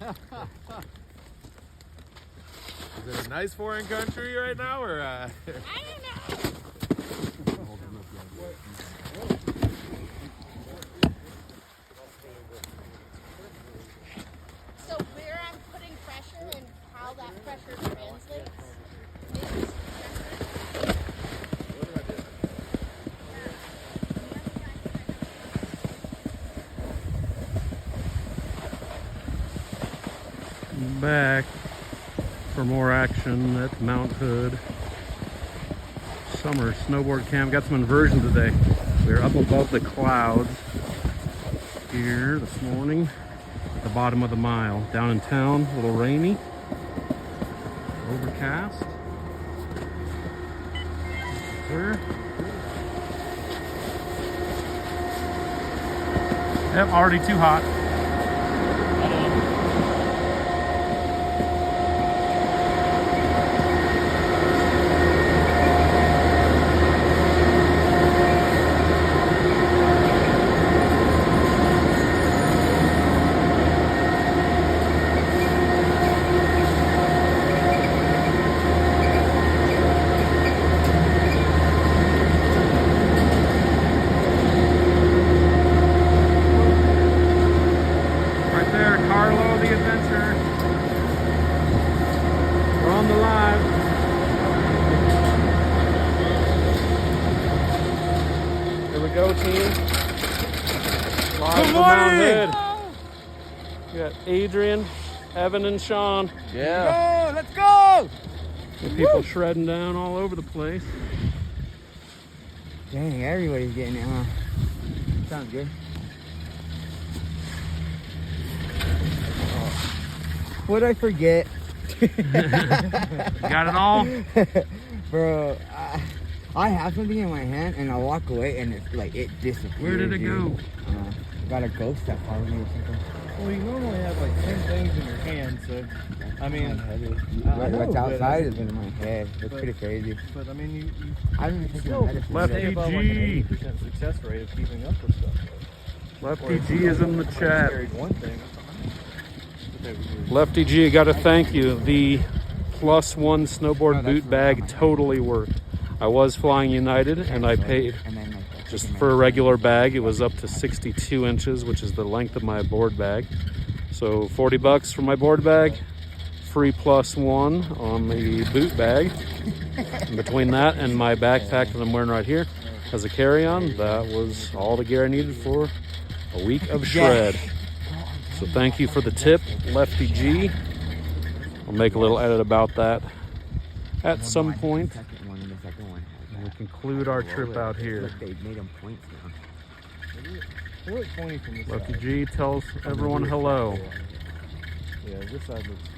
Is it a nice foreign country right now, or? I don't know. So where I'm putting pressure and how that pressure translates is back for more action at Mount Hood summer snowboard camp. Got some inversion today. We're up above the clouds here this morning at the bottom of the mile. Down in town, a little rainy, overcast. Sir. Yep, already too hot. Go team. Live from Mount Hood. We got Adrian, Evan, and Sean. Yeah. Let's go! The people shredding down all over the place. Dang, everybody's getting it, huh? Sounds good. What'd I forget? Got it all? Bro, I have something in my hand and I walk away and it's like it disappears. Where did it go? Got a ghost that followed me or something. Well, you normally have like 10 things in your hand, so I mean, What's outside is in my head. It's pretty crazy. But I mean, you I don't even think still medicine. Lefty stay above like an G. 80% success rate of keeping up with stuff. Lefty G is in the chat. Carried one thing. Lefty G, got to thank you. The +1 snowboard boot bag totally worked. I was flying United and I paid just for a regular bag. It was up to 62 inches, which is the length of my board bag. So $40 for my board bag, free +1 on the boot bag. And between that and my backpack that I'm wearing right here as a carry-on, that was all the gear I needed for a week of shred. So thank you for the tip, Lefty G. I'll make a little edit about that at some point. We'll conclude our trip out here. They made them points now. Lefty G tells everyone hello. Yeah, this side looks.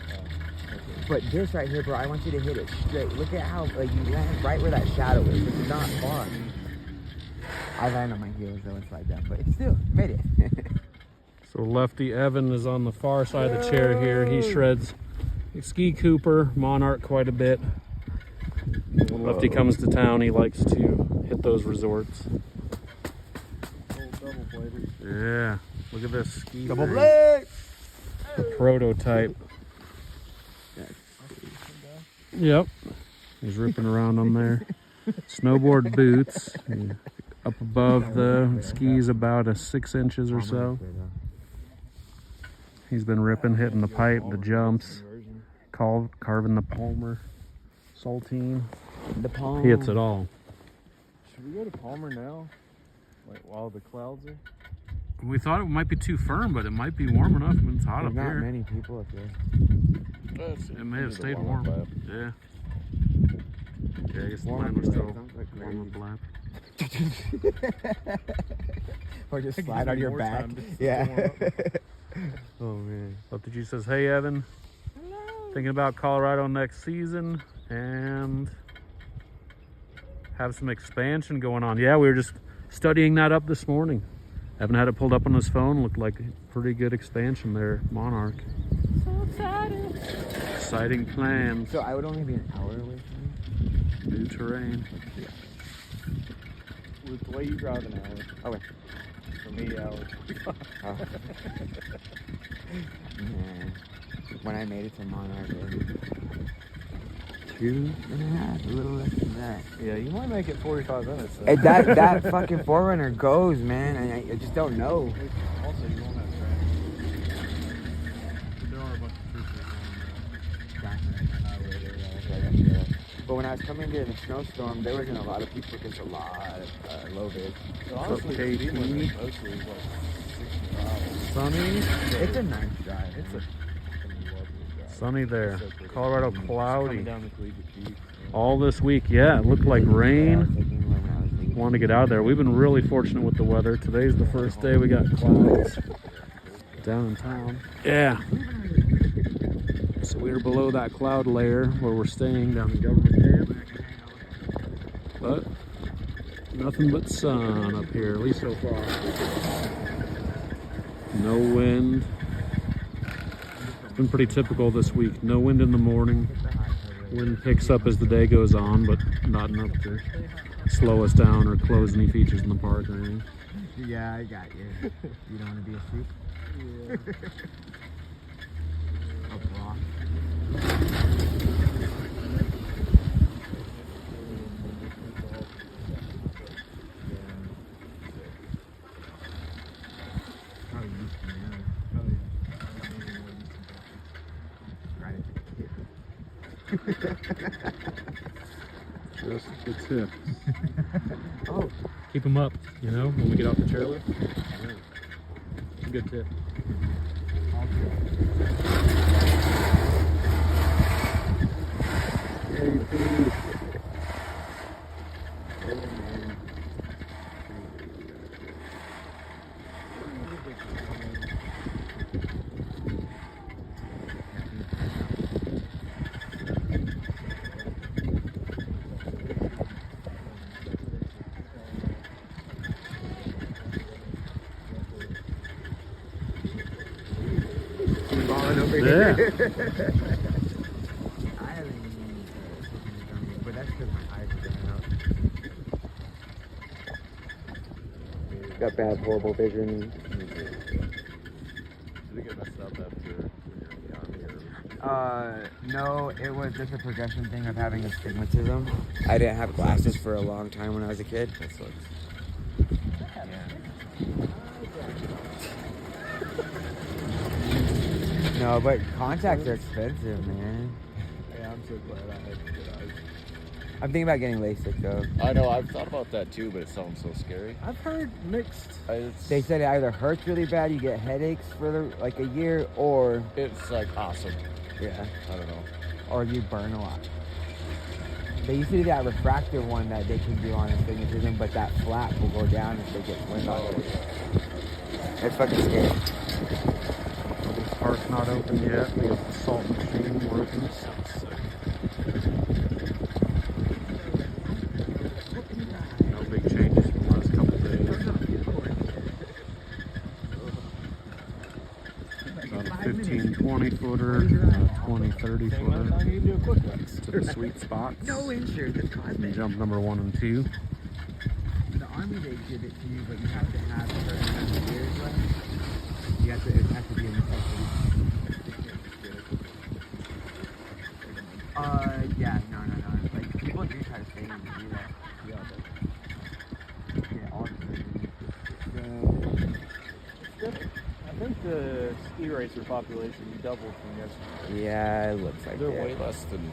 But this right here, bro, I want you to hit it straight. Look at how you land right where that shadow is. It's not far. I land on my heels though and slide down, but still made it. So Lefty Evan is on the far side of the chair here. He shreds Ski Cooper, Monarch quite a bit. When Lefty comes to town, he likes to hit those resorts. Yeah, look at this ski. Double blade! The prototype. Yep, he's ripping around on there. Snowboard boots. Up above the skis about a 6 inches or so. He's been ripping, hitting the pipe, the jumps, carving the Palmer, saltine. The palm. He hits it all. Should we go to Palmer now? Like while the clouds are? We thought it might be too firm, but it might be warm enough when it's hot There's up not here. many people up there. It may have stayed warm. Yeah. Yeah, I guess the line was still warm up. Or just slide on your back. Yeah. Oh man. Lefty G says, hey Evan. Hello. Thinking about Colorado next season and have some expansion going on. Yeah, we were just studying that up this morning. Evan had it pulled up on his phone. Looked like a pretty good expansion there, Monarch. so excited. Exciting plans. So I would only be an hour away from you? New terrain. With the way you drive an hour. Okay. for me, Allie. Oh. Yeah. When I made it to Monarch, 2.5, a little less than that. Yeah, you might make it 45 minutes. Though. And that fucking Forerunner goes, man, and I just don't know. Also, you won't have traffic. There are a bunch of troopers on But when I was coming here in the snowstorm, there wasn't a lot of people because a lot of low vid. the honestly, the speed limit mostly is like 60 miles. Sunny. It's a nice drive. It's a lovely drive. Sunny there. It's so pretty. Colorado Coming cloudy. down the Collegiate Peak. All this week, yeah, it looked like rain. Wanted to get out of there. We've been really fortunate with the weather. Today's the first day we got clouds down in town. Yeah. So we're below that cloud layer where we're staying down in government camp. But nothing but sun up here, at least so far. No wind. It's been pretty typical this week. No wind in the morning. Wind picks up as the day goes on, but not enough to slow us down or close any features in the park or anything. Yeah, I got you. You don't want to be a sheep? Yeah. A block. Just the tip. Oh, Keep them up, you know, when we get off the chairlift. Good tip. Yeah. I haven't even but that's because my eyes are going out. Got bad, horrible vision. Did it get messed up after when you're in the army? Or? No, it was just a progression thing of having astigmatism. I didn't have glasses for a long time when I was a kid. That sucks. No, but contacts are expensive, man. Yeah, I'm so glad I had good eyes. I'm thinking about getting LASIK though. I know, I've thought about that too, but it sounds so scary. I've heard mixed. They said it either hurts really bad, you get headaches for like a year, or It's like awesome. yeah, I don't know. or you burn a lot. They used to do that refractive one that they can do on astigmatism, but that flap will go down if they get wind on it. It's fucking scary. This park's not open yet. We have the salt machine working. No big changes from the last couple of days. About a 15, 20 footer, a 20, 30 footer I need to do a quick one. to the sweet spots. No insurance, it's cosmic. Jump number 1 and 2. The army they give it to you, but you have to have a certain amount of years left. You have to, it has to be in the country. Yeah, no. Like, people do try to stay in to do that. Yeah, all I think the ski racer population doubled from yesterday. yeah, it looks like They're it. way less than.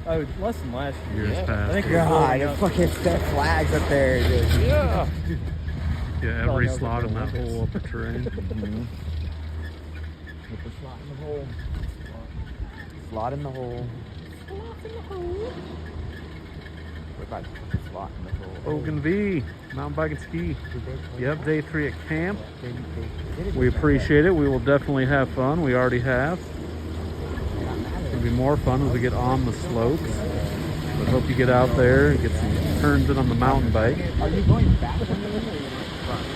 Oh, less than last year. Years Yeah. past. I think God, the fucking set flags up there, dude. Yeah. Yeah, every slot in that whole upper terrain. Mm-hmm. Put the slot in the hole. Slot in the hole. What about put the slot in the hole? Ogan V, mountain bike and ski. Did they- Yep, day 3 at camp. they did it We just appreciate it. We will definitely have fun. We already have. It'll be more fun as we get on the slopes. But hope you get out there and get some turns in on the mountain bike. Are you going back when you're in or front?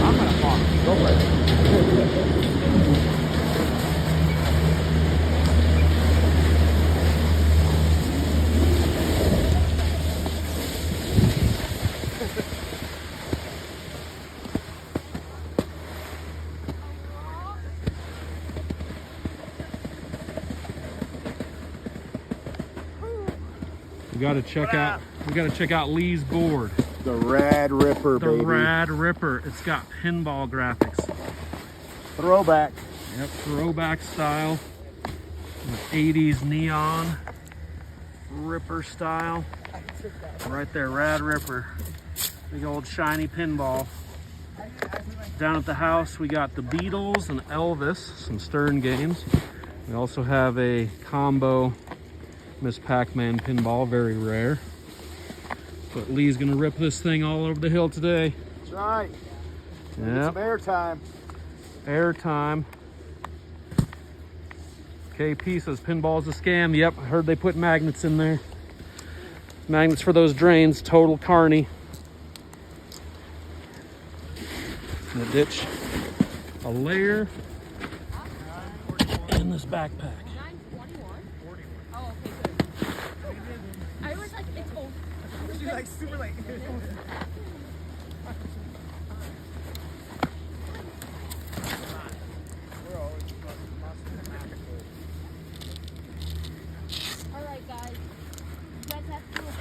I'm gonna fall. Go for it. We gotta check out Lee's board. The Rad Ripper, The Rad Ripper. It's got pinball graphics. Throwback. Yep, throwback style. With 80s neon. Ripper style. Right there, Rad Ripper. Big old shiny pinball. Down at the house, we got the Beatles and Elvis, some Stern games. We also have a combo Miss Pac-Man pinball, very rare. But Lee's gonna rip this thing all over the hill today. That's right. Yeah. Some airtime. Airtime. KP says pinball's a scam. Yep, I heard they put magnets in there. Magnets for those drains, total carny. In the ditch, a layer in this backpack. 921? Oh, okay, good. I was like, it's old. She's like super late. Alright, guys. You guys have to do a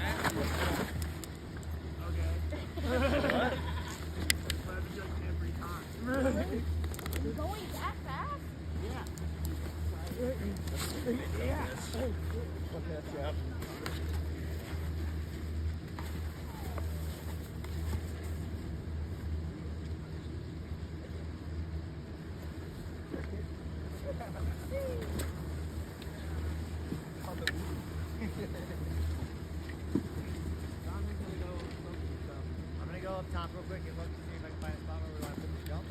You're going that fast? I'm gonna go up top real quick and look to see if I can find a spot where we want to put the jump.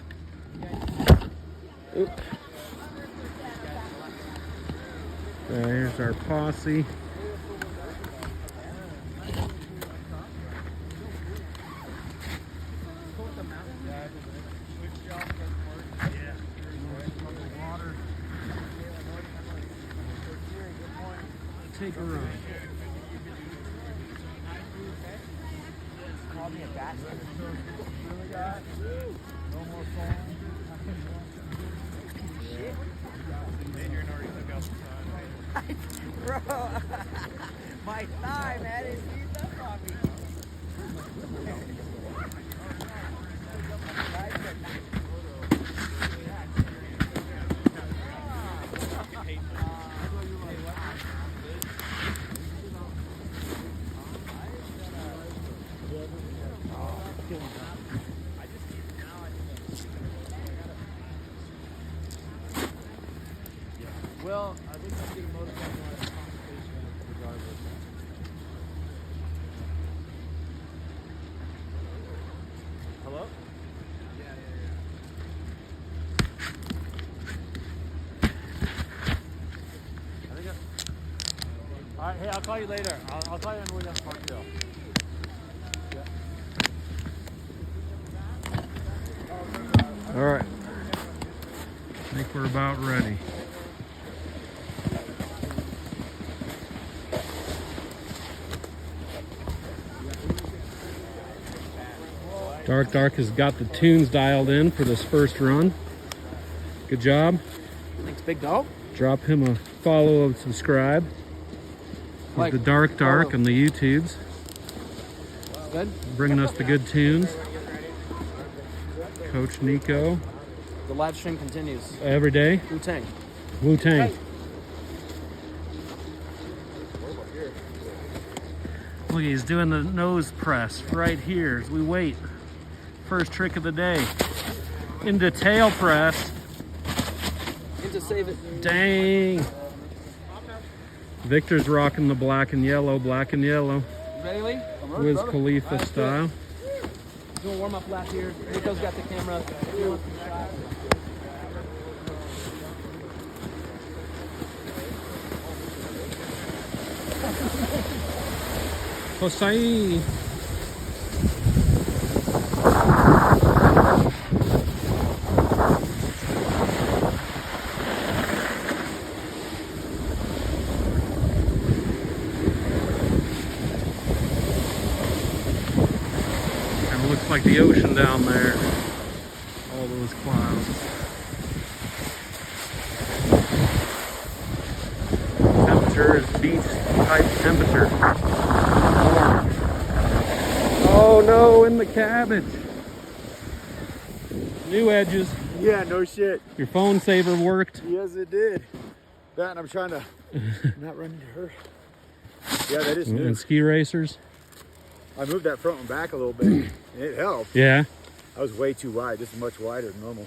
There's our posse. Take a run. Call me a bastard. No more phone. Bro, my thigh, man, it seized up on me. Well, I think I'm getting motivated on this conversation regardless. Hello? I think alright, hey, I'll call you later. I'll call you on the way down to Parkdale. All right. I think we're about ready. Dark has got the tunes dialed in for this first run. Good job. Thanks, big dog. Drop him a follow and subscribe. He's Like, the Dark follow. on the YouTubes. Good. Bringing us the good tunes. Coach Nico. The live stream continues. Every day. Wu-Tang. Wu-Tang. Hey. Look, he's doing the nose press right here as we wait. First trick of the day. Into tail press. And to save it. Dang. Victor's rocking the black and yellow. You ready, Lee? Wiz Khalifa style. Doing a warm-up lap here. Nico's got the camera. Hosai. Kind of looks like the ocean down there. All those clouds. Temperature is beach type temperature. go in the cabbage. New edges. Yeah, no shit. Your phone saver worked. Yes, it did. That and I'm trying to not run into her. Yeah, that is new. And ski racers. I moved that front one back a little bit. And it helped. Yeah. I was way too wide. This is much wider than normal.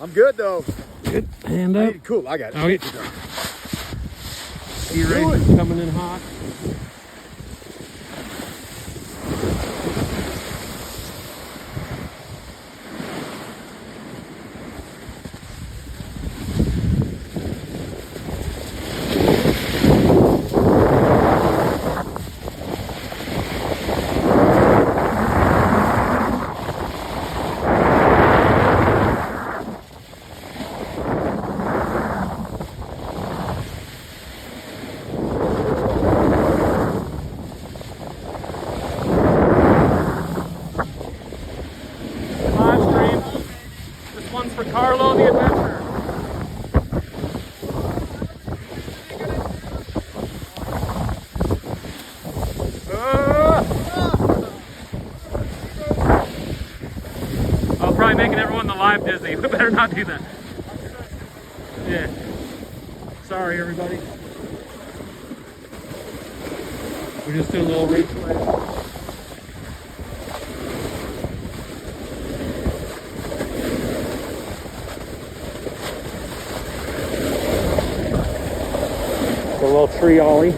I'm good though. Good. Hand up. Cool, I got it. Okay. Ski racers coming in hot. Carlo the Inventor. I'll probably making everyone in the live dizzy. We better not do that. Yeah. Sorry, everybody. We're just doing a little replay. A little tree ollie.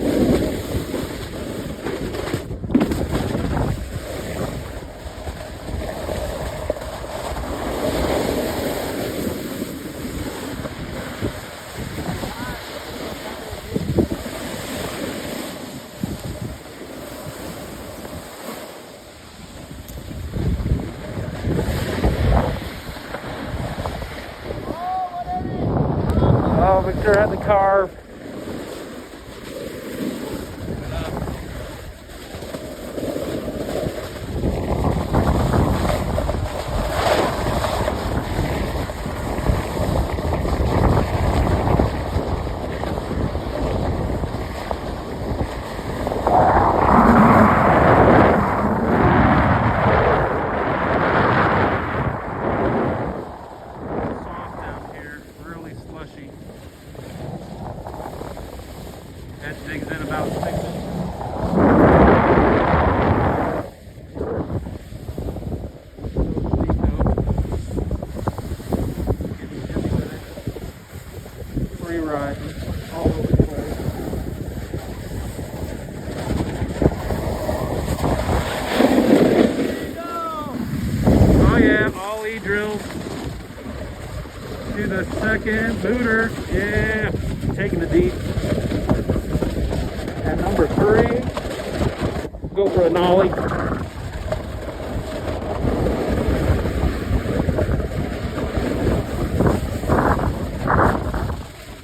Oh, Victor had the carve. That digs in about 6 inches. Free ride all over the place. Oh yeah, Ollie drills to the second booter. Yeah, taking the deep. And number 3, go for an ollie.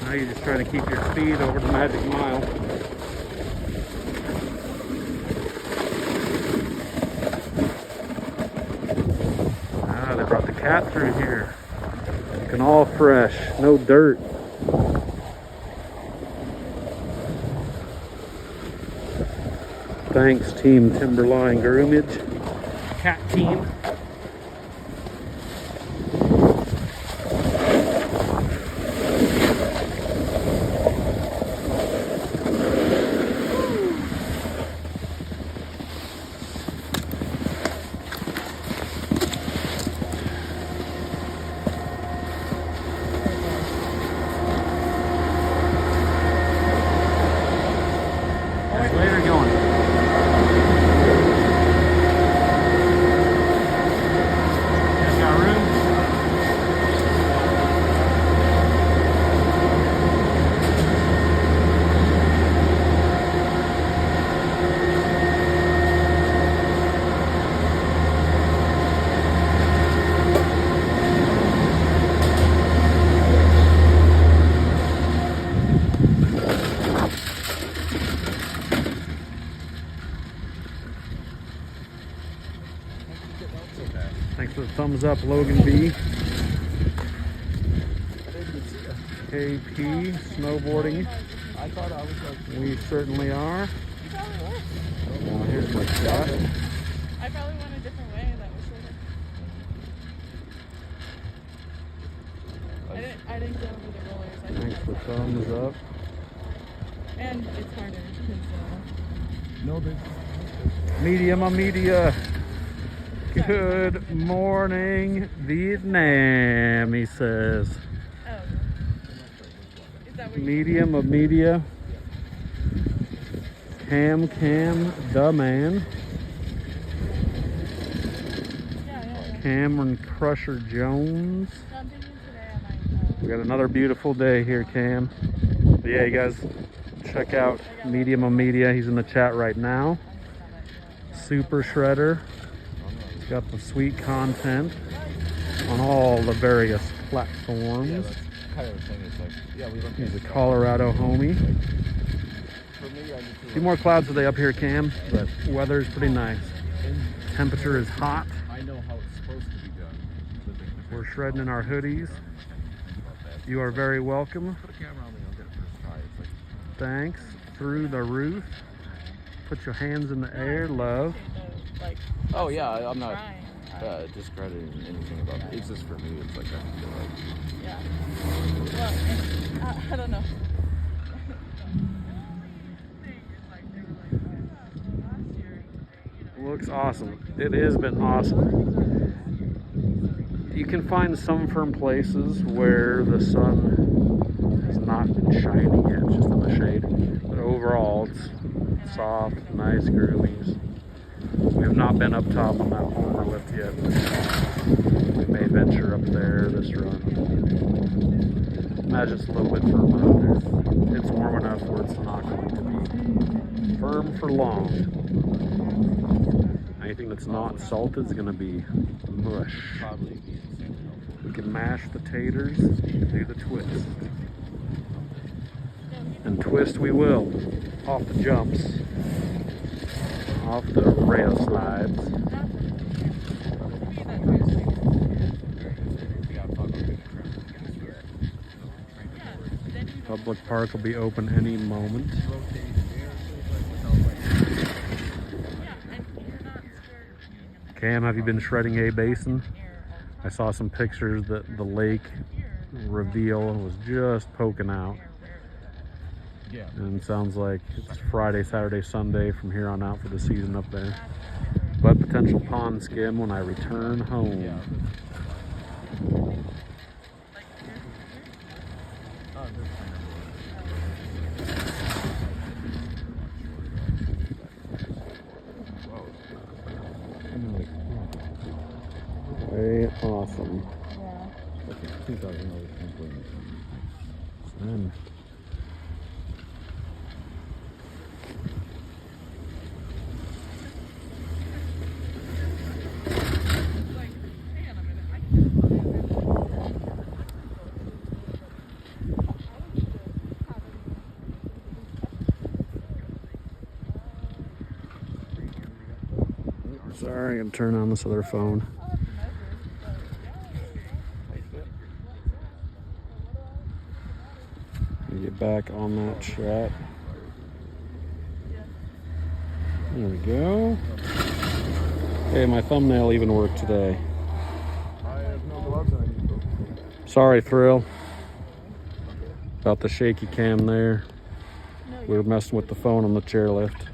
Now you're just trying to keep your speed over the magic mile. Ah, they brought the cat through here. Looking all fresh, no dirt. Thanks, Team Timberline Groomage, cat team. Later going. Thanks for the thumbs up, Logan B. KP, snowboarding. We certainly are. Here's my shot. I probably went a different way that was shorter. I didn't go over the rollers. Thanks for thumbs up. And it's harder because No big. Medium of media. Good morning, Vietnam, he says. oh. Is that what you Medium of media. Cam, the man. Cameron Crusher Jones. So I'm thinking today I might We got another beautiful day here, Cam. But yeah, you guys check out Medium of Media. He's in the chat right now. Super Shredder. He's got the sweet content on all the various platforms. Kind of the thing. It's like, yeah, we look. He's a Colorado homie. For me, I need to. A few more clouds today up here, Cam, but weather's pretty nice. Temperature is hot. I know how it's supposed to be done. We're shredding in our hoodies. You are very welcome. Put a camera on me, I'll get it first try. It's like, Thanks. Through the roof. Put your hands in the air, love. like oh yeah, I'm not trying? discrediting anything about it. It's just for me. It's like I feel like. Yeah. Well, I don't know. Looks awesome. It has been awesome. You can find some firm places where the sun has not been shining yet, just in the shade. But overall, it's soft, nice groomies. We have not been up top on that former lift yet. We may venture up there this run. Imagine it's a little bit firmer up there. It's warm enough where it's not going to be firm for long. Anything that's not salted is going to be mush. Probably be insane. We can mash the taters, do the twist. And twist we will. Off the jumps. Off the rail slides. Public park will be open any moment. Cam, have you been shredding a basin? I saw some pictures that the lake reveal was just poking out. Yeah. And it sounds like it's Friday, Saturday, Sunday from here on out for the season up there. But potential pond skim when I return home. Yeah. Very awesome. And sorry, I'm gonna turn on this other phone. Get back on that chat. There we go. Hey, my thumbnail even worked today. I have no gloves on. Sorry, Thrill. About the shaky cam there. We were messing with the phone on the chairlift.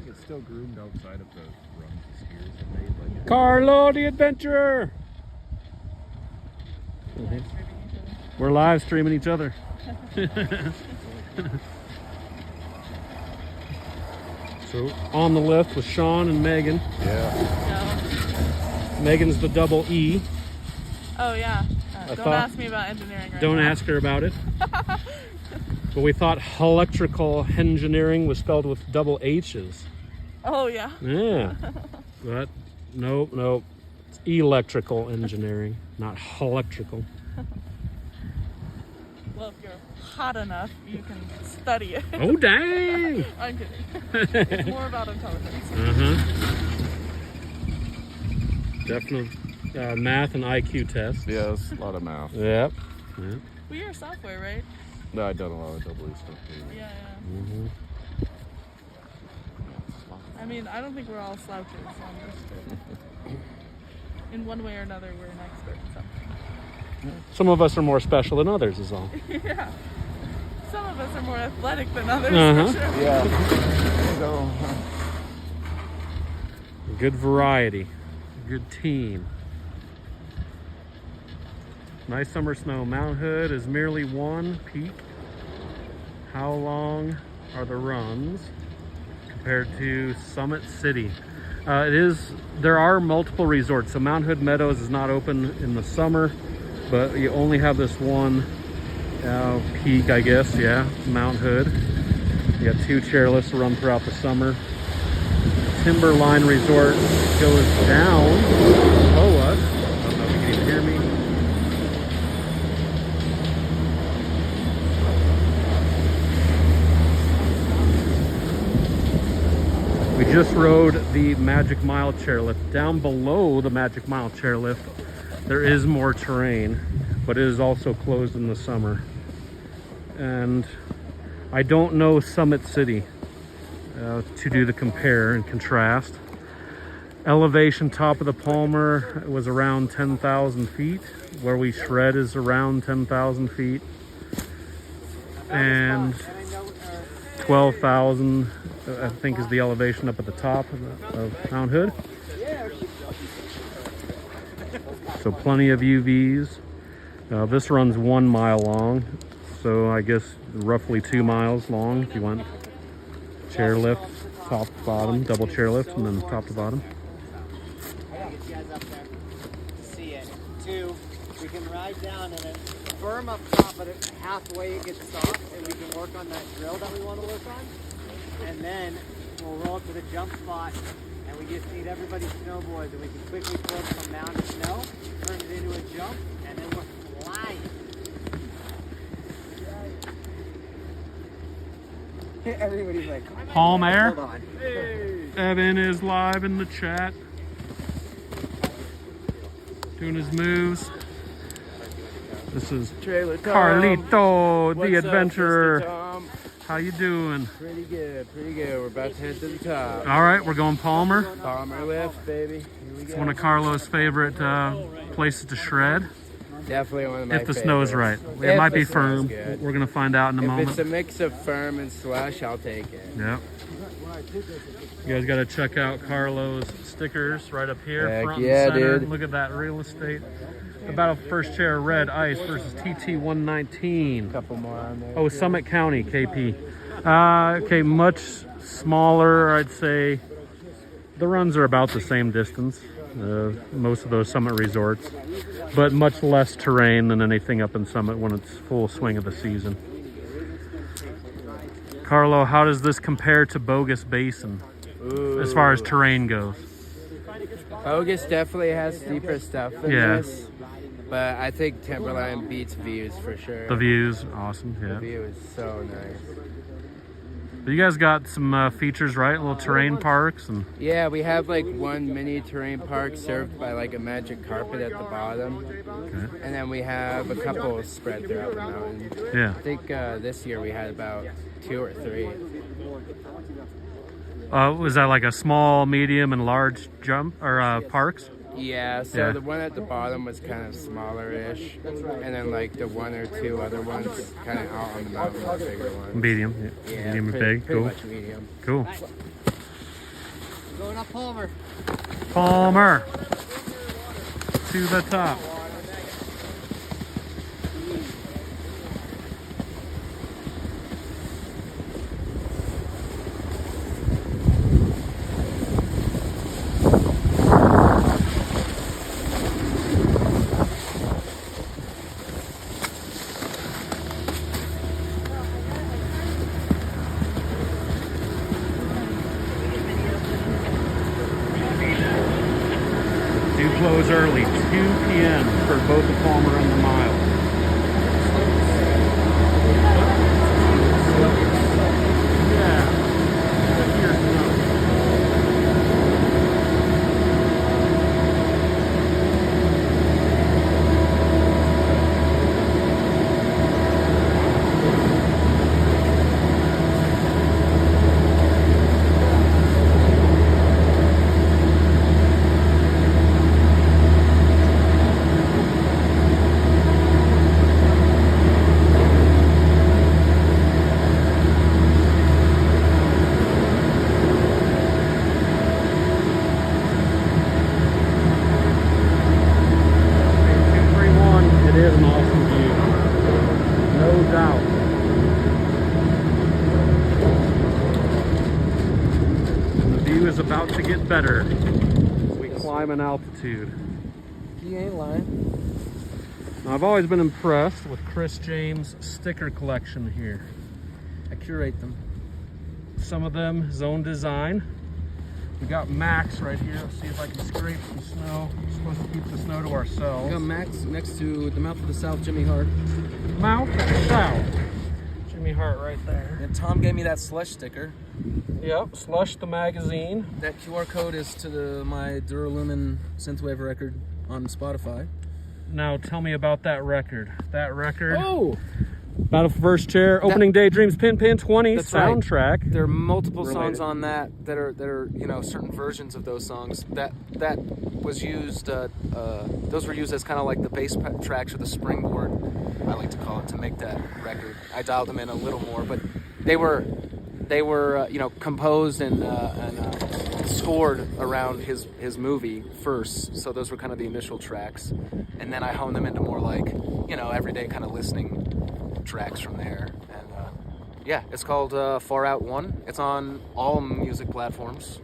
It's still groomed outside of the run the skiers have made. Like, Carlo the Adventurer! We're live streaming each other. So on the lift with Sean and Megan. Yeah. No. Megan's the double E. Oh yeah. Don't thought- ask me about engineering right Don't now. ask her about it. But we thought electrical engineering was spelled with double H's. Oh yeah. Yeah. But nope. It's electrical engineering, not electrical. Well, if you're hot enough, you can study it. Oh, dang! I'm kidding. It's more about intelligence. Definitely math and IQ test. Yes, a lot of math. Yep. Well, you're software, right? No, I've done a lot of double E stuff too. Yeah. I mean, I don't think we're all slouches. In one way or another, we're an expert in something. Some of us are more special than others, is all. Yeah. Some of us are more athletic than others, for sure. Yeah. So, Good variety. Good team. Nice summer snow. Mount Hood is merely one peak. How long are the runs compared to Summit City? There are multiple resorts. So Mount Hood Meadows is not open in the summer, but you only have this one peak, I guess. Yeah, Mount Hood. You got 2 chairlifts run throughout the summer. Timberline Resort goes down below us. I don't know if you can even hear me. We just rode the Magic Mile chairlift. Down below the Magic Mile chairlift, there is more terrain, but it is also closed in the summer. And I don't know Summit City to do the compare and contrast. Elevation top of the Palmer was around 10,000 feet. Where we shred is around 10,000 feet. And 12,000 I think is the elevation up at the top of Mount Hood. So plenty of UVs. This runs 1 mile long, so I guess roughly 2 miles long if you went chairlift, top to bottom, double chairlift, and then top to bottom. See it. 2, we can ride down and then firm up top, but halfway it gets soft, and we can work on that drill that we want to work on. And then we'll roll to the jump spot, and we just need everybody's snowboards, and we can quickly flip from mound to snow, turn it into a jump, and then we're flying. Everybody's like, Palmer. hold on. Evan is live in the chat, doing his moves. This is Carlito, the adventurer. How you doing? Pretty good. We're about to head to the top. All right, we're going Palmer. Palmer lift, baby. Here we It's go. one of Carlo's favorite places to shred. Definitely one of my If the snow's right. favorites. It If might the be snow's firm. good. We're going to find out in a If moment. it's a mix of firm and slush, I'll take it. Yeah. You guys got to check out Carlo's stickers right up here, Heck front yeah, and center. dude. Look at that real estate. The Battle First Chair Red Ice versus TT 119. Couple more on there. Oh, Summit County, KP. Okay, much smaller, I'd say. The runs are about the same distance, most of those Summit resorts, but much less terrain than anything up in Summit when it's full swing of the season. Carlo, how does this compare to Bogus Basin as far as terrain goes? Bogus definitely has steeper stuff than this, but I think Timberline beats views for sure. The views, awesome, The yeah. view is so nice. But you guys got some features, right? Little terrain parks and Yeah, we have like one mini terrain park served by like a magic carpet at the bottom. okay. And then we have a couple spread throughout the mountain. Yeah. I think this year we had about 2 or 3. Was that like a small, medium, and large jump or parks? Yeah, so Yeah. the one at the bottom was kind of smaller-ish. And then like the 1 or 2 other ones kind of out on the mountain were bigger ones. Medium, yeah. Yeah, Medium and pretty, big, pretty cool. much medium. Cool. Going up Palmer. Palmer to the top. You close early, 2 p.m. for both the Palmer and the Mile. About to get better as we climb in altitude. He ain't lying. Now, I've always been impressed with Chris James' sticker collection here. I curate them. Some of them his own design. We got Max right here. Let's see if I can scrape some snow. We're supposed to keep the snow to ourselves. We got Max next to the Mouth of the South, Jimmy Hart. Mouth of the South. Jimmy Hart right there. And Tom gave me that Slush sticker. Yep, Slush the magazine. That QR code is to my Duralumin synthwave record on Spotify. Now tell me about that record. That record. Oh! Battle for First Chair, Opening Daydreams, PinPin 20 soundtrack. Right. There are multiple songs on that are you know, certain versions of those songs that was used. Those were used as kind of like the bass tracks or the springboard, I like to call it, to make that record. I dialed them in a little more, but they were you know, composed and scored around his movie first. So those were kind of the initial tracks, and then I honed them into more like, you know, everyday kind of listening tracks from there. And yeah, it's called Far Out 1. It's on all music platforms.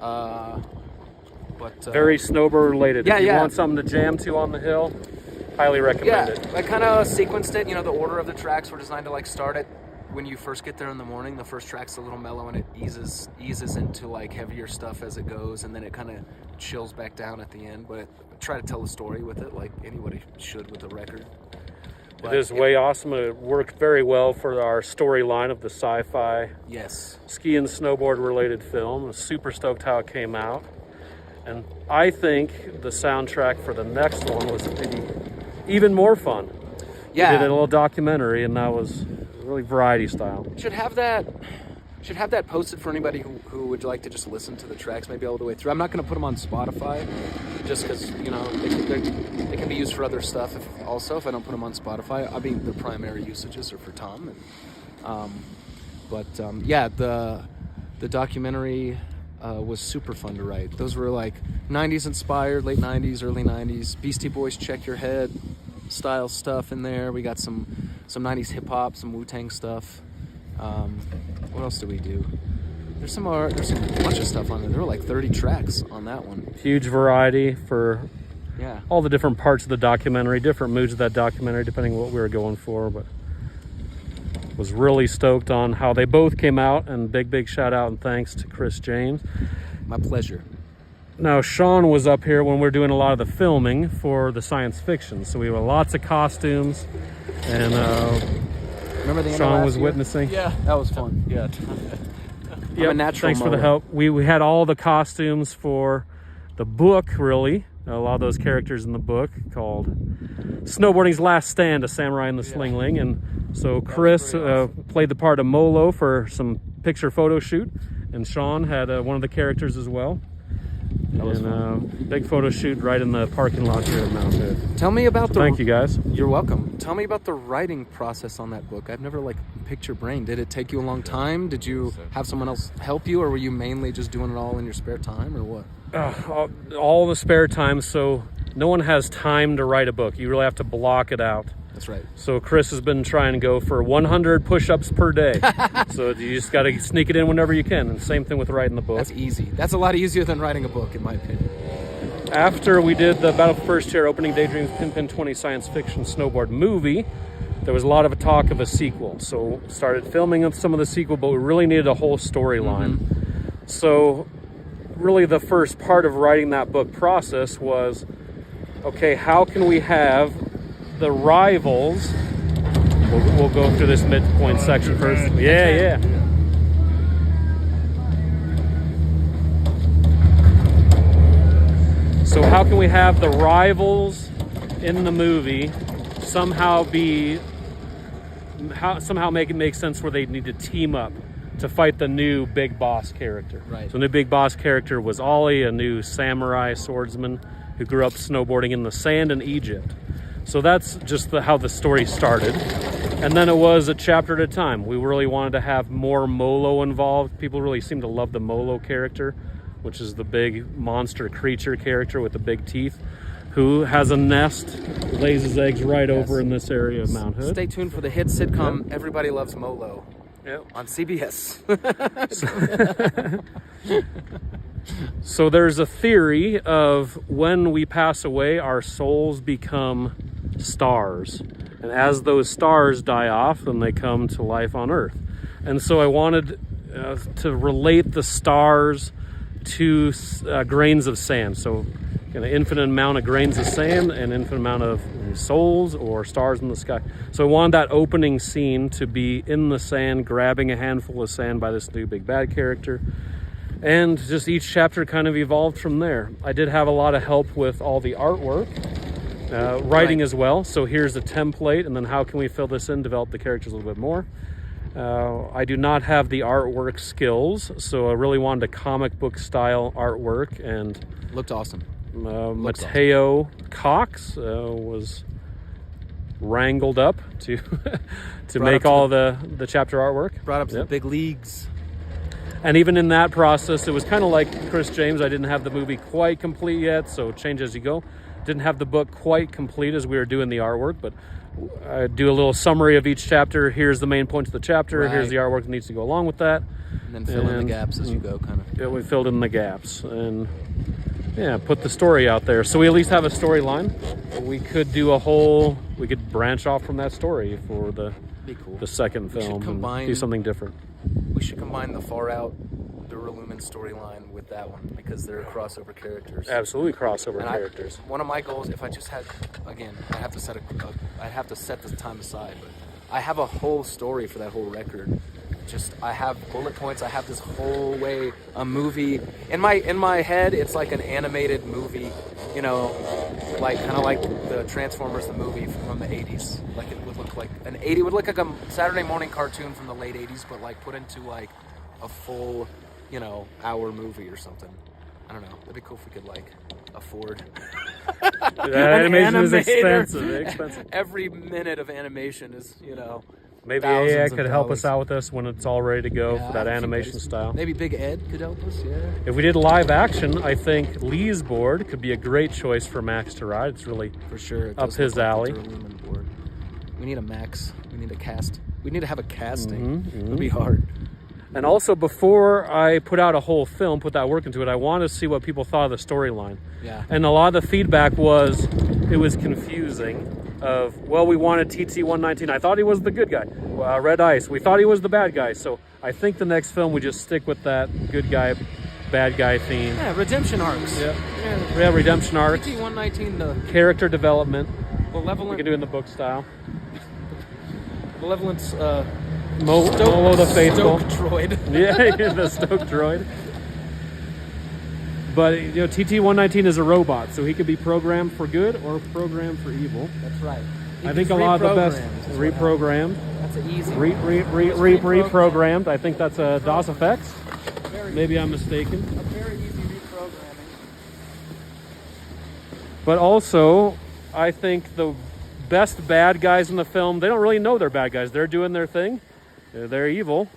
But very snowboard related. Yeah, if you want something to jam to on the hill, highly recommend it. I kind of sequenced it. You know, the order of the tracks were designed to like start it when you first get there in the morning. The first track's a little mellow and it eases into like heavier stuff as it goes, and then it kind of chills back down at the end. But I try to tell a story with it, like anybody should with a record. It is way awesome. It worked very well for our storyline of the sci-fi ski and snowboard related film. I'm super stoked how it came out. And I think the soundtrack for the next one was maybe even more fun. Yeah. We did a little documentary, and that was really variety style. Should have that posted for anybody who would like to just listen to the tracks maybe all the way through. I'm not going to put them on Spotify just because, you know, they can be used for other stuff if I don't put them on Spotify. I mean, the primary usages are for Tom. And, yeah, the documentary was super fun to write. Those were like 90s inspired, late 90s, early 90s. Beastie Boys, Check Your Head style stuff in there. We got some 90s hip hop, some Wu-Tang stuff. What else did we do? There's a bunch of stuff on there. There were like 30 tracks on that one. Huge variety for all the different parts of the documentary, different moods of that documentary, depending on what we were going for. But was really stoked on how they both came out, and big shout out and thanks to Chris James. My pleasure. Now, Sean was up here when we were doing a lot of the filming for the science fiction, so we had lots of costumes, and remember the Sean was witnessing. Yeah, that was fun. Yeah. Yeah. Thanks for the help. We had all the costumes for the book, really. A lot of those characters in the book called Snowboarding's Last Stand, a Samurai and The Slingling. And so Chris played the part of Molo for some picture photo shoot, and Sean had one of the characters as well. That was fun. Big photo shoot right in the parking lot here at Mount Hood. Tell me about thank you guys. You're welcome. Tell me about the writing process on that book. I've never picked your brain. Did it take you a long time? Did you have someone else help you, or were you mainly just doing it all in your spare time, or what? All the spare time. So no one has time to write a book. You really have to block it out. That's right. So Chris has been trying to go for 100 push-ups per day. So you just got to sneak it in whenever you can. And same thing with writing the book. That's easy. That's a lot easier than writing a book, in my opinion. After we did the Battle for First Chair, Opening Daydreams, PinPin 20 science fiction snowboard movie, there was a lot of talk of a sequel. So started filming some of the sequel, but we really needed a whole storyline. So really the first part of writing that book process was, okay, how can we have the rivals? We'll go through this midpoint section first. Yeah. So how can we have the rivals in the movie somehow make it make sense where they need to team up to fight the new big boss character. Right. So the new big boss character was Ollie, a new samurai swordsman who grew up snowboarding in the sand in Egypt. So that's just how the story started. And then it was a chapter at a time. We really wanted to have more Molo involved. People really seem to love the Molo character, which is the big monster creature character with the big teeth, who has a nest, lays his eggs right over in this area of Mount Hood. Stay tuned for the hit sitcom Everybody Loves Molo on CBS. So there's a theory of when we pass away, our souls become stars. And as those stars die off, then they come to life on Earth. And so I wanted to relate the stars to grains of sand. So an infinite amount of grains of sand and infinite amount of souls or stars in the sky. So I wanted that opening scene to be in the sand, grabbing a handful of sand by this new big bad character. And just each chapter kind of evolved from there. I did have a lot of help with all the artwork, writing as well. So here's a template, and then how can we fill this in, develop the characters a little bit more. I do not have the artwork skills, so I really wanted a comic book style artwork, and looked awesome. Mateo Cox was wrangled up to make all the chapter artwork. Brought up to the big leagues. And even in that process, it was kind of like Chris James. I didn't have the movie quite complete yet, so change as you go. Didn't have the book quite complete as we were doing the artwork, but I do a little summary of each chapter. Here's the main points of the chapter. Right. Here's the artwork that needs to go along with that. And then fill in the gaps as you go, kind of. Yeah, we filled in the gaps and put the story out there. So we at least have a storyline. We could we could branch off from that story for the second film and do something different. We should combine the Far Out Duralumin storyline with that one because they're crossover characters. Absolutely crossover characters. One of my goals, if I just had, again, I have to set this time aside, but I have a whole story for that whole record. I have bullet points. I have this whole way, a movie in my head. It's like an animated movie, kind of like the Transformers, the movie from the 80s. Like it would look like a Saturday morning cartoon from the late 80s, but like put into like a full, hour movie or something. I don't know. That'd be cool if we could like afford. Animation is expensive. Every minute of animation is, Maybe AI could help us out with this when it's all ready to go for that animation style. Maybe Big Ed could help us, If we did live action, I think Lee's board could be a great choice for Max to ride. It's really for sure up his alley. Board. We need a Max. We need a cast. We need to have a casting. It'll be hard. And also, before I put out a whole film, put that work into it, I wanted to see what people thought of the storyline. Yeah. And a lot of the feedback was, it was confusing. We wanted TT-119. I thought he was the good guy. Red Ice, we thought he was the bad guy. So I think the next film we just stick with that good guy, bad guy theme. Yeah, redemption arcs. Yeah, redemption arcs. TT-119, the character development. Malevolent. We can do it in the book style. Malevolent's Molo the Faithful. Stoke droid. Yeah, the Stoke droid. But, TT-119 is a robot, so he could be programmed for good or programmed for evil. That's right. I think a lot of the best reprogrammed. That's an easy reprogrammed. I think that's a DOS effects. Maybe I'm mistaken. A very easy reprogramming. But also, I think the best bad guys in the film, they don't really know they're bad guys. They're doing their thing. They're evil.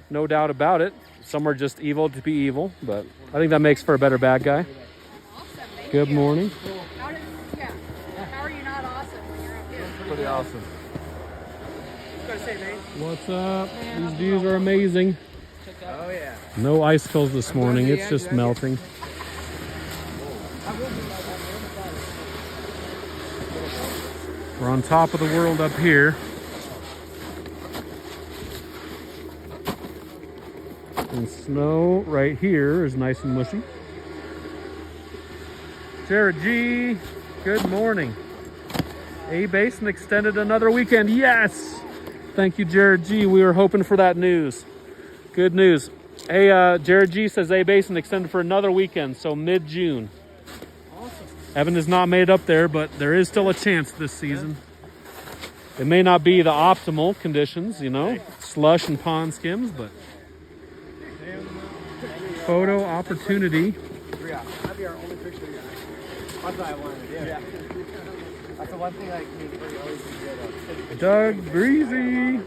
No doubt about it. Some are just evil to be evil, but I think that makes for a better bad guy. Awesome. Good morning. How are you not awesome when you're up here? Pretty awesome. What's up? These views are amazing. Oh yeah. No icicles this morning. It's just melting. We're on top of the world up here. And snow right here is nice and mushy. Jared G, good morning. A-Basin extended another weekend. Yes! Thank you, Jared G. We were hoping for that news. Good news. Hey, Jared G says A-Basin extended for another weekend, so mid-June. Awesome. Evan has not made up there, but there is still a chance this season. It may not be the optimal conditions, you know, slush and pond skims, but photo opportunity. Yeah, that'd be our only picture, guys. That's what I wanted to do. Yeah. That's the one thing like me and Corey always do. Doug Breezy.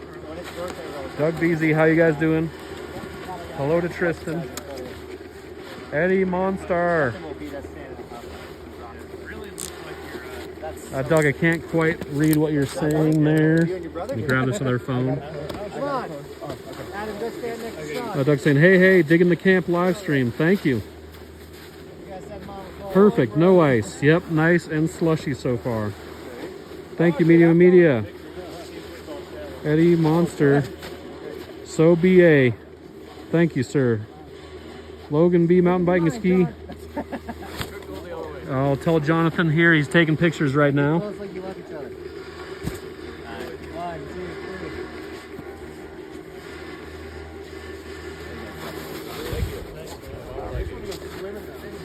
Doug Breezy, how you guys doing? Hello to Tristan. Eddie Monstar. Doug, I can't quite read what you're saying there. Let me grab this other phone. Come on. Adam, go stand next to Sean. Doug's saying, hey, digging the camp live stream. Thank you. Perfect, no ice. Yep, nice and slushy so far. Thank you, Medium Media. Eddie Monster. So BA. Thank you, sir. Logan B, mountain bike and ski. I'll tell Jonathan here, he's taking pictures right now. Looks like you love each other. 1, 2,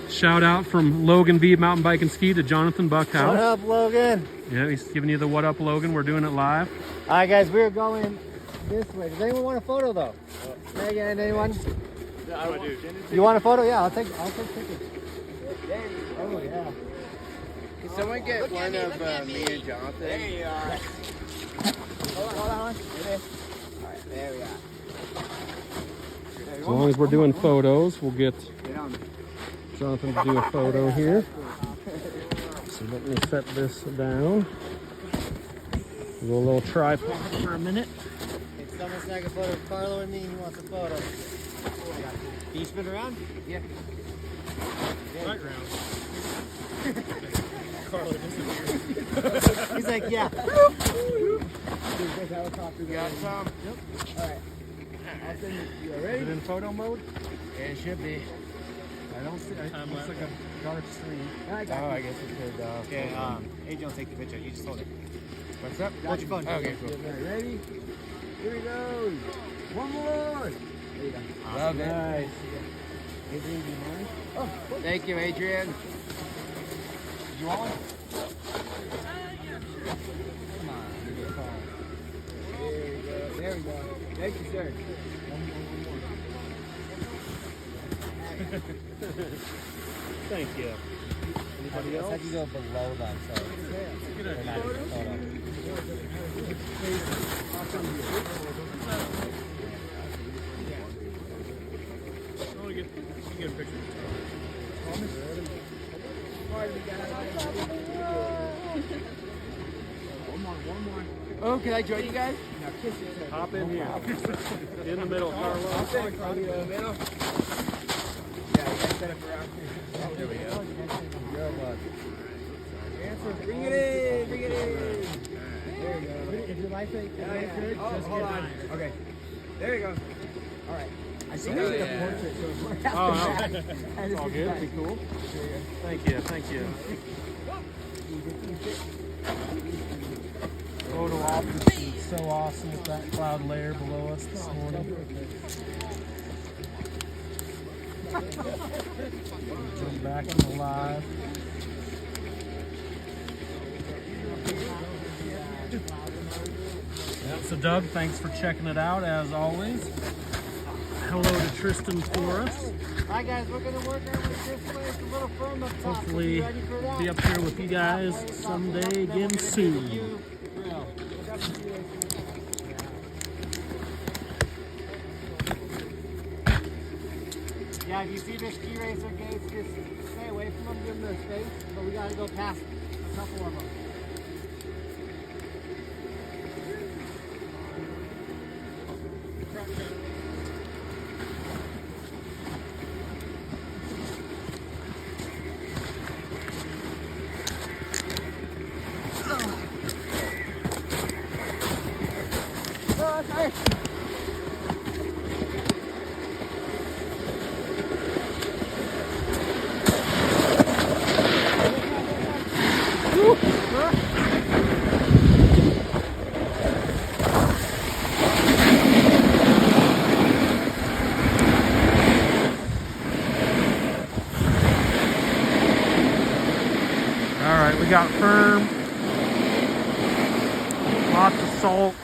3. Shout out from Logan B, mountain bike and ski to Jonathan Buckhouse. What up, Logan? Yeah, he's giving you the what up, Logan. We're doing it live. All right, guys, we're going this way. Does anyone want a photo, though? Megan, anyone? Yeah, I do. You want a photo? Yeah, I'll take pictures. Oh, yeah. Can someone get one of me and Jonathan? There you are. Hold on. There we are. As long as we're doing photos, we'll get Jonathan to do a photo here. So let me set this down. We'll go a little tripod for a minute. If someone snag a photo of Carlo and me, he wants a photo. Can you spin around? Yeah. Right round. He's like, yeah. You got it, Tom? Yep. All right. I'll send it. You ready? Is it in photo mode? Yeah, it should be. I don't see. It looks like a dark screen. I guess it could. Okay, AJ will take the picture. You just hold it. What's up? Hold your phone. Okay, cool. Ready? Here we go. One more. There you go. Love it. Nice. Adrian, do you mind? Oh, Thank you, Adrian. you want one? Come on, give me a call. There we go. Thank you, sir. Thank you. Anybody else? I can go below them, so they're not even a photo. You get a picture. Oh, can I join you guys? Hop in here. In the middle, Carlo. In the middle. Yeah, you guys set up around here. There we go. Bring it in. There you go. If your life ain't good, just hold get on. mine. Okay. There you go. All right. I think I did a portrait, so it's more Oh, no. It's all good. That'd be cool. Thank you. Photo op is so awesome with that cloud layer below us this morning. Come back in the live. Yeah, so Doug, thanks for checking it out as always. Hello to Tristan for us. All right, guys, we're going to work our way this way. It's a little firm up top. Hopefully You ready for that? be up here with you guys someday again soon. Yeah, if you see the ski racer gates, just stay away from them, give them their space. But we got to go past a couple of them. Alright, we got firm. Lots of salt.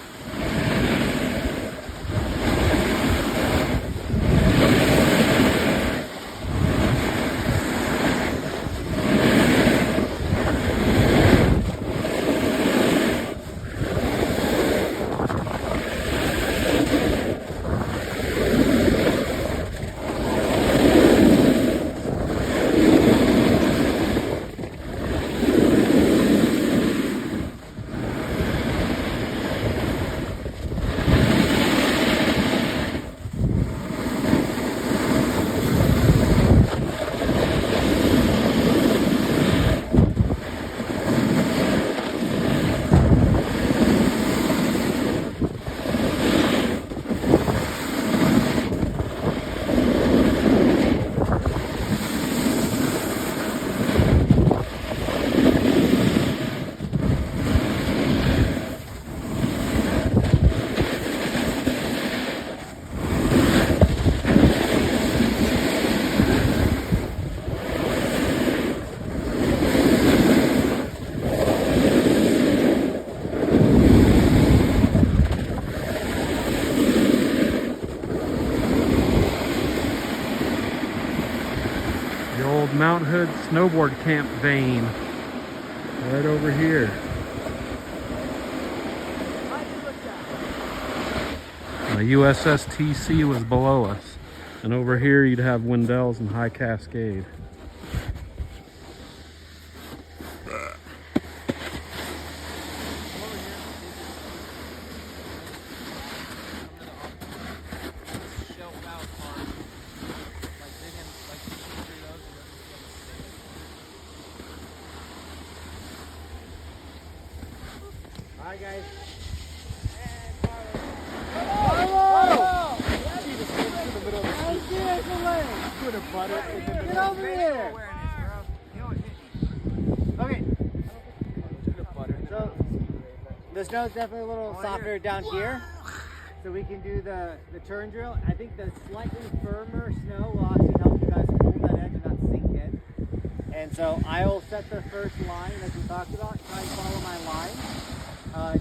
Mount Hood Snowboard Camp vein right over here. The USS TC was below us, and over here you'd have Wendell's and High Cascade. Alright guys. Get over here! Okay. So the snow's definitely a little softer down here. So we can do the turn drill. I think the slightly firmer snow will actually help you guys hold that edge and not sink in. And so I will set the first line as we talked about. Try and follow my line.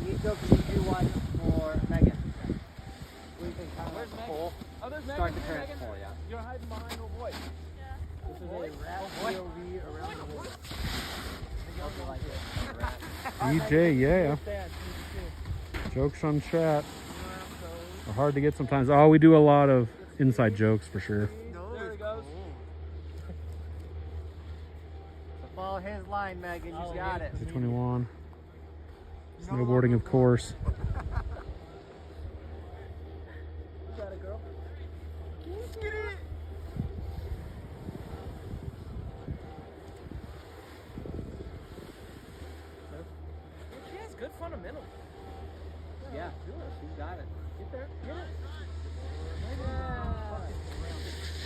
Nico, can you do one for Megan? We can kind of like pull. Oh, there's Start Megan. the turn pull, yeah. You're hiding behind a boy. This is a rat POV around the world. EJ, yeah. Jokes on chat are hard to get sometimes. Oh, we do a lot of inside jokes for sure. There he goes. So follow his line, Megan. You got it. 221. Snowboarding, of course. You got it, girl. Get it. She has good fundamentals. Yeah, she's got it. Get there. Get it. Yeah.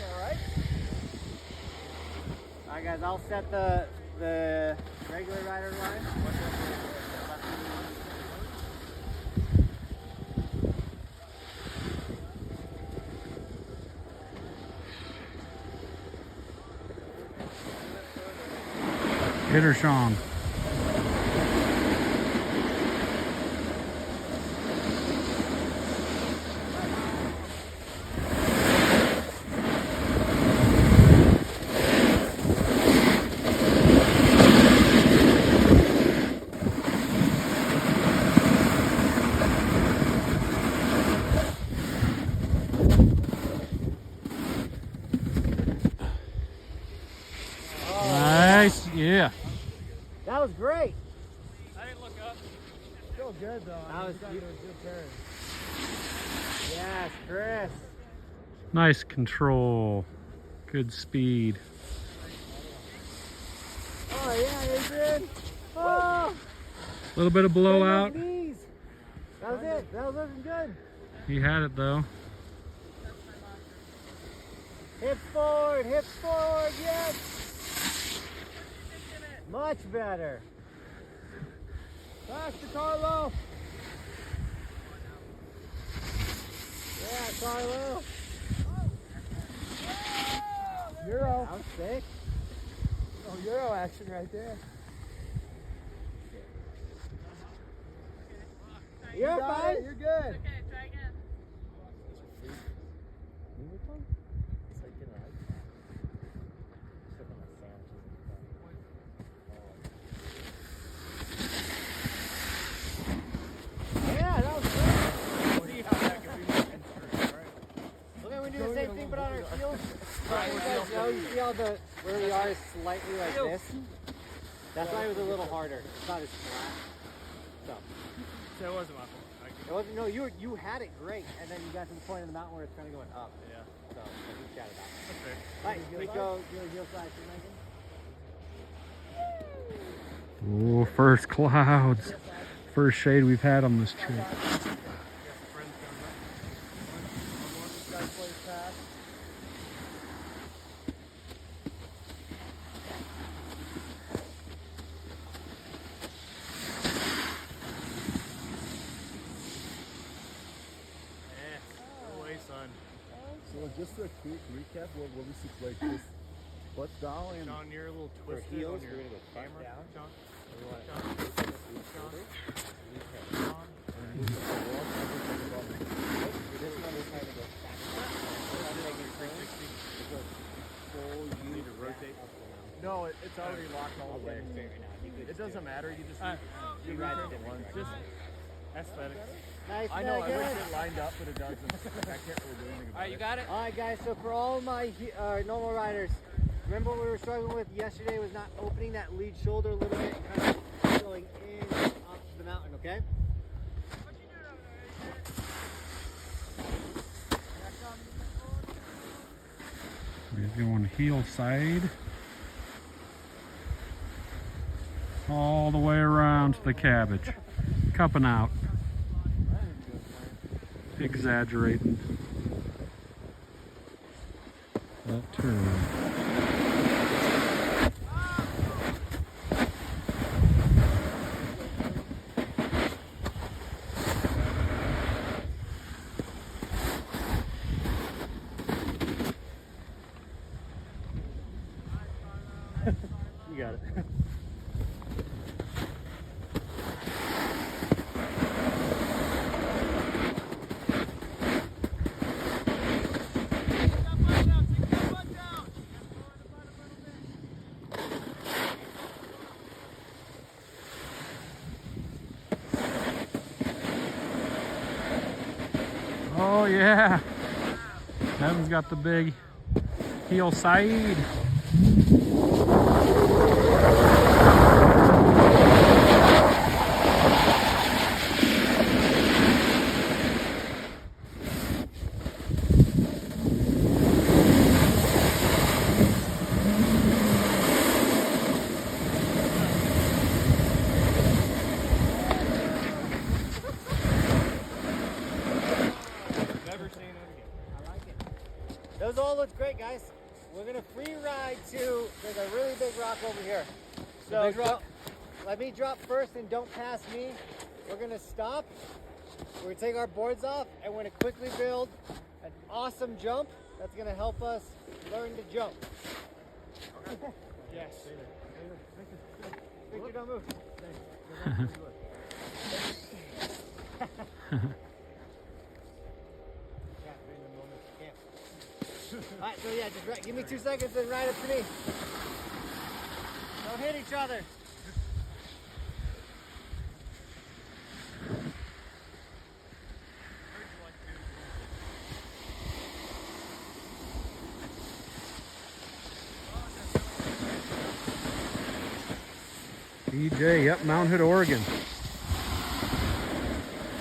All right. All right, guys. I'll set the regular rider line. Hit her, Sean. Nice, yeah. That was great. I didn't look up. Still good though. That was good turn. Yes, Chris. Nice control. Good speed. Oh yeah, Adrian. Oh. A little bit of blowout. Knees. That was it. That was looking good. He had it though. Hips forward, yes. Much better. Faster, Carlo. Yeah, Carlo. Euro. That was sick. Oh, Euro action right there. You're fine. You're good. Okay, try again. Yeah, that was good. See how that can be more interesting, right? Okay, we do the same thing, but on our heels. So you guys know, you see how the where we are is slightly like this. That's why it was a little harder. It's not as flat. So So it wasn't my fault. it wasn't. No, you had it great, and then you got to the point in the mountain where it's kind of going up. Yeah. So we chatted out. That's fair. All right, we go heel side. Oh, first clouds. First shade we've had on this trip. Got some friends coming back. Go away, son. So just a quick recap, what was it like this? What's down and John, you're a little twisted heels, on your we're gonna go front camera. down. John. you need to rotate? No, it's already locked all the way. It doesn't matter. You just you ride it once. Just aesthetics. Nice. I know, I wish it lined up, but it doesn't. I can't really do anything about it. got it. All right, guys. So for all my normal riders, remember what we were struggling with yesterday was not opening that lead shoulder a little bit and kind of going in up the mountain. Okay. We're going heel side. All the way around to the cabbage. Cupping out. Exaggerating. That turn. You got it. Oh yeah. Kevin's got the big heel side. Never seen it again. I like it. Those all look great, guys. We're gonna free ride to. There's a really big rock over here. So big rock? let me drop first and don't pass me. We're gonna stop. We're gonna take our boards off and we're gonna quickly build an awesome jump that's gonna help us learn to jump. Okay. Yes. Victor, don't move. Alright, so yeah, just give me 2 seconds and ride up to me. Don't hit each other. DJ, yep, Mount Hood, Oregon.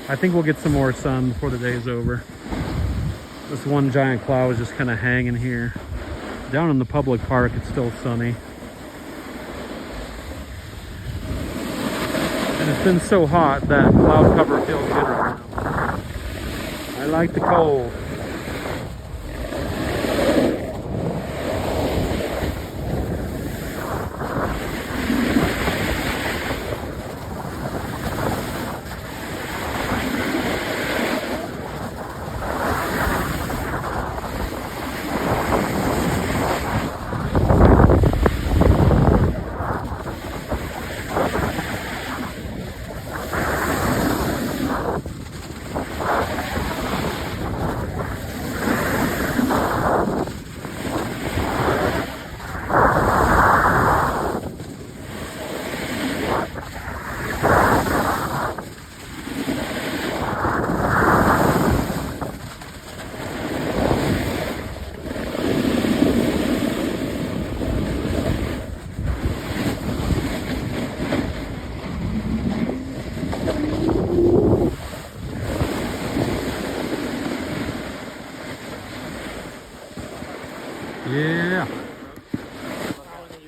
I think we'll get some more sun before the day's over. This one giant cloud is just kind of hanging here. Down in the public park, it's still sunny. And it's been so hot that cloud cover feels good right now. I like the cold.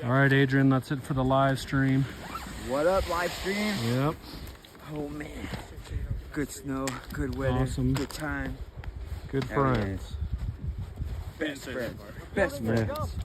All right, Adrian, that's it for the live stream. What up, live stream? Yep. Oh man, good snow, good weather, Awesome. good time. Good Hell yeah. friends. Best friends. Best friends.